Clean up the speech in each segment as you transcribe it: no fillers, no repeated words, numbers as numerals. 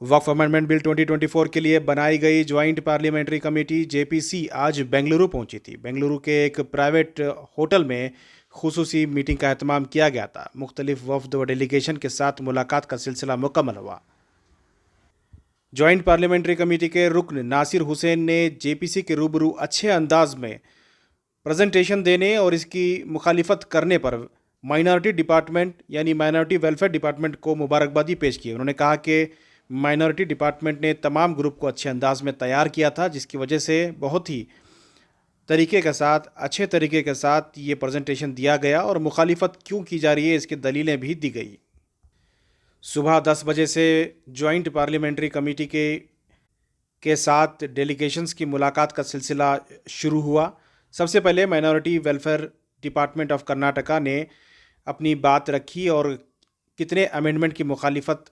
वक्फ amendment bill 2024 के लिए बनाई गई ज्वाइंट पार्लियामेंट्री कमेटी जेपीसी आज बेंगलुरु पहुंची थी। बेंगलुरु के एक प्राइवेट होटल में खुसूसी मीटिंग का एहतमाम किया गया था। मुख्तलिफ वफ्द व डेलीगेशन के साथ मुलाकात का सिलसिला मुकम्मल हुआ। ज्वाइंट पार्लियामेंट्री कमेटी के रुकन नासिर हुसैन ने जेपीसी के रूबरू अच्छे अंदाज में प्रेजेंटेशन देने और इसकी मुखालिफत करने पर माइनॉरिटी डिपार्टमेंट यानी माइनॉरिटी वेलफेयर डिपार्टमेंट को मुबारकबादी पेश की। उन्होंने कहा कि माइनॉरिटी डिपार्टमेंट ने तमाम ग्रुप को अच्छे अंदाज में तैयार किया था, जिसकी वजह से बहुत ही अच्छे तरीके के साथ ये प्रेजेंटेशन दिया गया और मुखालिफत क्यों की जा रही है इसकी दलीलें भी दी गई। सुबह 10 बजे से ज्वाइंट पार्लियामेंट्री कमेटी के साथ डेलीगेशंस की मुलाकात का सिलसिला शुरू हुआ। सबसे पहले minority welfare department of Karnataka ने अपनी बात रखी और कितने अमेंडमेंट की मुखालिफत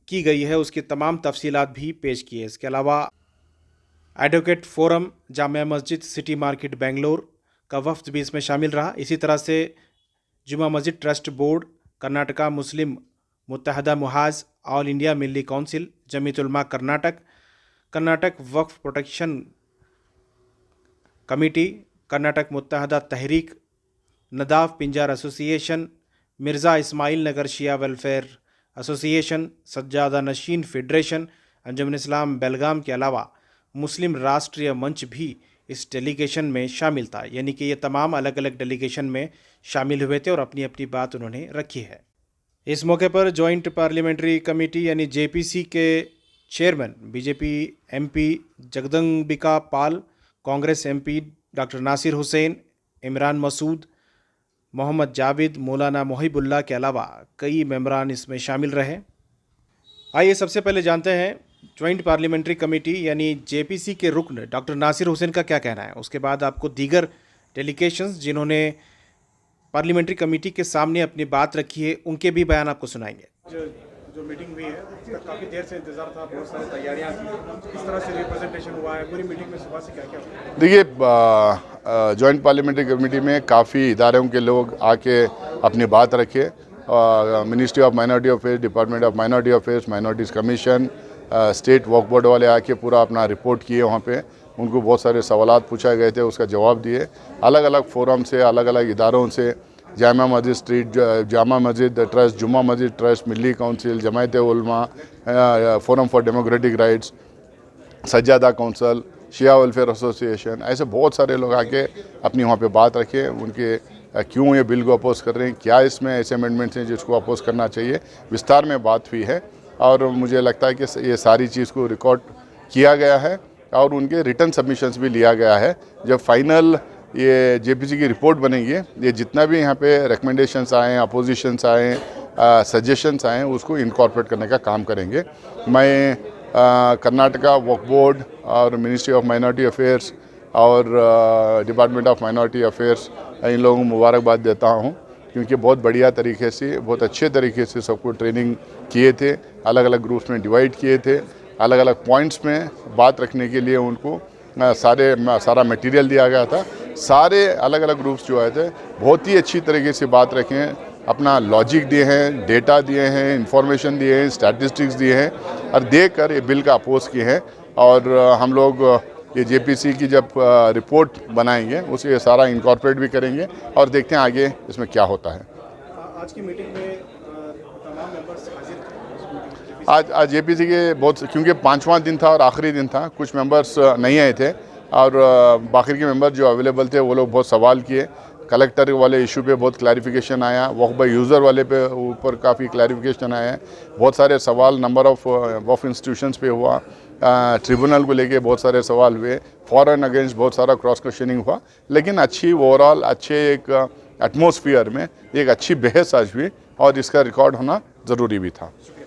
की गई है उसकी तमाम तफसीलात भी पेश की है। इसके अलावा advocate forum Jamia Masjid city market Bangalore का वफ्द भी इसमें शामिल रहा। इसी तरह से जुमा मस्जिद ट्रस्ट बोर्ड, कर्नाटका मुस्लिम मुत्तहदा मुहाज, ऑल इंडिया मिल्ली काउंसिल, जमीयत उलमा कर्नाटक, कर्नाटक वक्फ प्रोटेक्शन कमेटी, कर्नाटक मुत्तहदा तहरीक, नदाफ पिंजार एसोसिएशन, मिर्ज़ा इस्माइल नगर शिया वेलफेयर एसोसिएशन, सज्जादा नशीन फेडरेशन, अंजुमन इस्लाम बेलगाम के अलावा मुस्लिम राष्ट्रीय मंच भी इस डेलीगेशन में शामिल था। यानी कि ये तमाम अलग अलग डेलीगेशन में शामिल हुए थे और अपनी अपनी बात उन्होंने रखी है। इस मौके पर जॉइंट पार्लियामेंट्री कमेटी यानी जेपीसी के chairman BJP MP Jagdambika Pal, Congress MP doctor Nasir Hussain, Imran Masood, Mohammad Javed, मौलाना मोहिबुल्लाह के अलावा कई मेंबरान इसमें शामिल रहे। आइए सबसे पहले जानते हैं ज्वाइंट पार्लियामेंट्री कमेटी यानी जेपीसी के रुकन डॉक्टर नासिर हुसैन का क्या कहना है। उसके बाद आपको दीगर डेलीगेशंस जिन्होंने पार्लियामेंट्री कमेटी के सामने अपनी बात रखी है उनके भी बयान आपको सुनाएंगे। जो मीटिंग हुई है उसका काफ़ी देर से इंतजार था, बहुत सारी तैयारियां थी, किस तरह से रिप्रेजेंटेशन हुआ है पूरी मीटिंग में, सुबह से क्या क्या हुआ? देखिए, जॉइंट पार्लियामेंट्री कमेटी में काफ़ी इदारों के लोग आके अपनी बात रखे। Ministry of minority affairs, department of minority affairs, minorities commission, state Waqf board वाले आके पूरा अपना रिपोर्ट किए। वहाँ पे उनको बहुत सारे सवालात पूछा गए थे, उसका जवाब दिए। अलग अलग फोरम से, अलग अलग इदारों से, जामा मस्जिद स्ट्रीट, जामा मस्जिद ट्रस्ट, जुम्मा मस्जिद ट्रस्ट, मिल्ली council, Jamiat Ulama, forum for democratic rights, Sajjada council, Shia welfare association, ऐसे बहुत सारे लोग आके अपनी वहाँ पे बात रखे। उनके क्यों ये बिल को अपोज कर रहे हैं, क्या इसमें ऐसे अमेंडमेंट्स हैं जिसको अपोज करना चाहिए, विस्तार में बात हुई है। और मुझे लगता है कि ये सारी चीज़ को रिकॉर्ड किया गया है और उनके रिटर्न सबमिशंस भी लिया गया है। जब फाइनल ये जेपीसी की रिपोर्ट बनेगी, ये जितना भी यहाँ पे रिकमेंडेशंस आए, अपोजिशंस आए, सजेशंस आए, उसको इनकॉर्पोरेट करने का काम करेंगे। मैं कर्नाटका वक्फ बोर्ड और मिनिस्ट्री ऑफ माइनॉरिटी अफेयर्स और department of minority affairs in लोगों को मुबारकबाद देता हूँ, क्योंकि बहुत बढ़िया तरीके से, बहुत अच्छे तरीके से सबको ट्रेनिंग किए थे, अलग अलग ग्रुप्स में डिवाइड किए थे, अलग अलग पॉइंट्स में बात रखने के लिए उनको सारा मटेरियल दिया गया था। सारे अलग अलग ग्रुप्स जो आए थे बहुत ही अच्छी तरीके से बात रखें, अपना लॉजिक दिए हैं, डेटा दिए हैं, इंफॉर्मेशन दिए हैं, स्टैटिस्टिक्स दिए हैं और देकर ये बिल का अपोज किए हैं। और हम लोग ये जेपीसी की जब रिपोर्ट बनाएंगे उसे ये सारा इनकॉर्पोरेट भी करेंगे और देखते हैं आगे इसमें क्या होता है। आज की मीटिंग में तमाम मेंबर्स हाजिर थे। आज जेपीसी के बहुत, क्योंकि 5वां दिन था और आखिरी दिन था, कुछ मेंबर्स नहीं आए थे और बाकी के मेंबर जो अवेलेबल थे वो लोग बहुत सवाल किए। कलेक्टर वाले इशू पे बहुत क्लैरिफिकेशन आया, वक्फ बाय यूज़र वाले पे ऊपर काफ़ी क्लैरिफिकेशन आया है। बहुत सारे सवाल नंबर ऑफ वक्फ इंस्टीट्यूशंस पे हुआ, ट्रिब्यूनल को लेके बहुत सारे सवाल हुए, फॉर एंड अगेंस्ट बहुत सारा क्रॉस क्वेश्चनिंग हुआ। लेकिन अच्छी ओवरऑल अच्छे एक एटमॉस्फेयर में एक अच्छी बहस आज हुई और इसका रिकॉर्ड होना ज़रूरी भी था।